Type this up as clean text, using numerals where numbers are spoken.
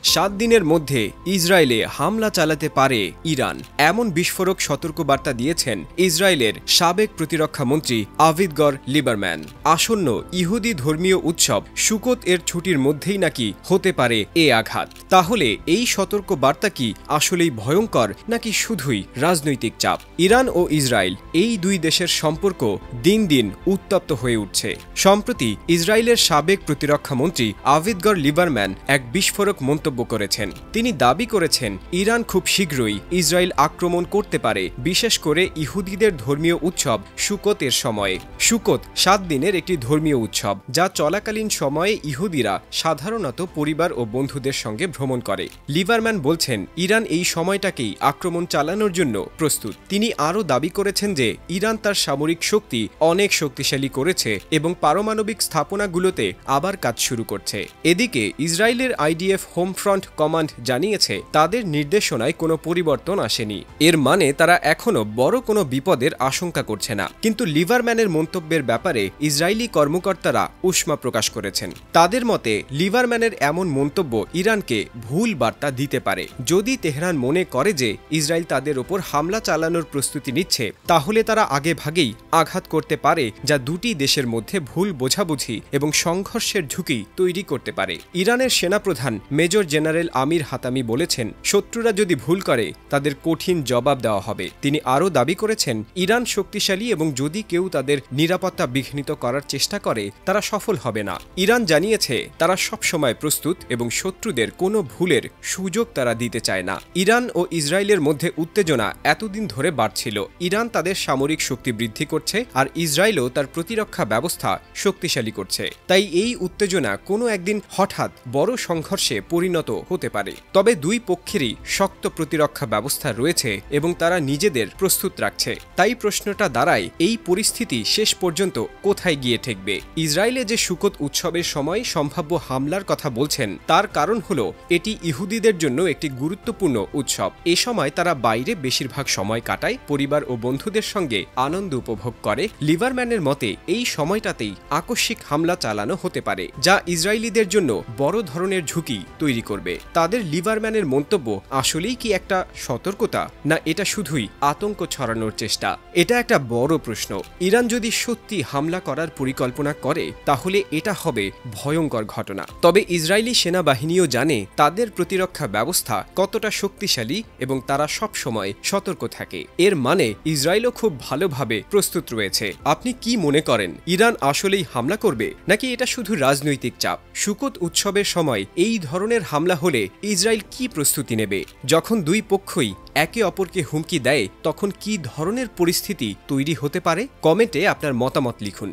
7 দিনের মধ্যে ইসরায়েলে হামলা চালাতে পারে ইরান, এমন বিস্ফোরক সতর্কবার্তা দিয়েছেন ইসরায়েলের সাবেক প্রতিরক্ষা মন্ত্রী আভিগডর লিবারম্যান। আসন্ন ইহুদি ধর্মীয় উৎসব সুকোত এর ছুটির মধ্যেই নাকি হতে পারে এ আঘাত। তাহলে এই সতর্কবার্তা কি আসলেই ভয়ঙ্কর নাকি শুধুই রাজনৈতিক চাপ? ইরান ও ইসরায়েল এই দুই দেশের সম্পর্ক দিন দিন উত্তপ্ত হয়ে উঠছে। সম্প্রতি ইসরায়েলের সাবেক প্রতিরক্ষা মন্ত্রী আভিগডর লিবারম্যান এক বিস্ফোরক মন্তব্য করেছেন। তিনি দাবি করেছেন ইরান খুব শীঘ্রই ইসরায়েল আক্রমণ করতে পারে, বিশেষ করে ইহুদিদের ধর্মীয় উৎসব সুকোত এর সময়ে। সুকোত 7 দিনের একটি ধর্মীয় উৎসব, যা চলাকালীন সময়ে ইহুদিরা সাধারণত পরিবার ও বন্ধুদের সঙ্গে ভ্রমণ করে। লিবারম্যান বলছেন ইরান এই সময়টাকেই আক্রমণ চালানোর জন্য প্রস্তুত। তিনি আরও দাবি করেছেন যে ইরান তার সামরিক শক্তি অনেক শক্তিশালী করেছে এবং পারমাণবিক স্থাপনাগুলোতে আবার কাজ শুরু করছে। এদিকে ইসরায়েলের আইডিএফ হোম ফ্রন্ট কমান্ড জানিয়েছে তাদের নির্দেশনায় কোনো পরিবর্তন আসেনি। এর মানে তারা এখনো বড় কোনো বিপদের আশঙ্কা করছে না। কিন্তু লিবারম্যানের মন্তব্যের ব্যাপারে ইসরায়েলি কর্মকর্তারা উষ্মা প্রকাশ করেছেন। তাদের মতে লিবারম্যানের এমন মন্তব্য ইরানকে ভুল বার্তা দিতে পারে। যদি তেহরান মনে করে যে ইসরায়েল তাদের ওপর হামলা চালানোর প্রস্তুতি নিচ্ছে, তাহলে তারা আগে ভাগেই আঘাত করতে পারে, যা দুটি দেশের মধ্যে ভুল বোঝাবুঝি এবং সংঘর্ষের ঝুঁকি তৈরি করতে পারে। ইরানের সেনাপ্রধান মেজর জেনারেল আমির হাতামি বলেছেন, শত্রুরা যদি ভুল করে তাদের কঠিন জবাব দেওয়া হবে। তিনি আরও দাবি করেছেন ইরান শক্তিশালী এবং যদি কেউ তাদের নিরাপত্তা বিঘ্নিত করার চেষ্টা করে তারা সফল হবে না। ইরান জানিয়েছে তারা সবসময় প্রস্তুত এবং শত্রুদের কোনো ভুলের সুযোগ তারা দিতে চায় না। ইরান ও ইসরায়েলের মধ্যে উত্তেজনা এতদিন ধরে বাড়ছিল। ইরান তাদের সামরিক শক্তি বৃদ্ধি করছে আর ইসরায়েলও তার প্রতিরক্ষা ব্যবস্থা শক্তিশালী করছে। তাই এই উত্তেজনা কোনো একদিন হঠাৎ বড় সংঘর্ষে পরিণত হতে পারে। তবে দুই পক্ষেরই শক্ত প্রতিরক্ষা ব্যবস্থা রয়েছে এবং তারা নিজেদের প্রস্তুত রাখছে। তাই প্রশ্নটা দাঁড়ায়, এই পরিস্থিতি শেষ পর্যন্ত কোথায় গিয়ে ঠেকবে? ইসরায়েলে যে সুকোত উৎসবের সময় সম্ভাব্য হামলার কথা বলছেন, তার কারণ হলো এটি ইহুদিদের জন্য একটি গুরুত্বপূর্ণ উৎসব। এ সময় তারা বাইরে বেশিরভাগ সময় কাটায়, পরিবার ও বন্ধুদের সঙ্গে আনন্দ উপভোগ করে। লিবারম্যানের মতে এই সময়টাতেই আকস্মিক হামলা চালানো হতে পারে, যা ইসরায়েলিদের জন্য বড় ধরনের ঝুঁকি তৈরি করবে। তাদের লিবারম্যানের মন্তব্য আসলেই কি একটা সতর্কতা, না এটা শুধুই আতঙ্ক ছড়ানোর চেষ্টা? এটা একটা বড় প্রশ্ন। ইরান যদি সত্যি হামলা করার পরিকল্পনা করে তাহলে এটা হবে ভয়ঙ্কর ঘটনা। তবে ইসরায়েলি সেনাবাহিনীও জানে তাদের প্রতিরক্ষা ব্যবস্থা কতটা শক্তিশালী এবং তারা সব সময় সতর্ক থাকে। এর মানে ইসরায়েলও খুব ভালোভাবে প্রস্তুত রয়েছে। আপনি কি মনে করেন, ইরান আসলেই হামলা করবে নাকি এটা শুধু রাজনৈতিক চাপ? সুকোত উৎসবের সময় এই ধরনের হামলা হলে ইসরায়েল কি প্রস্তুতি নেবে? যখন দুই পক্ষই একে অপরকে হুমকি দেয় তখন কি ধরনের পরিস্থিতি তৈরি হতে পারে? কমেন্টে আপনার মতামত লিখুন।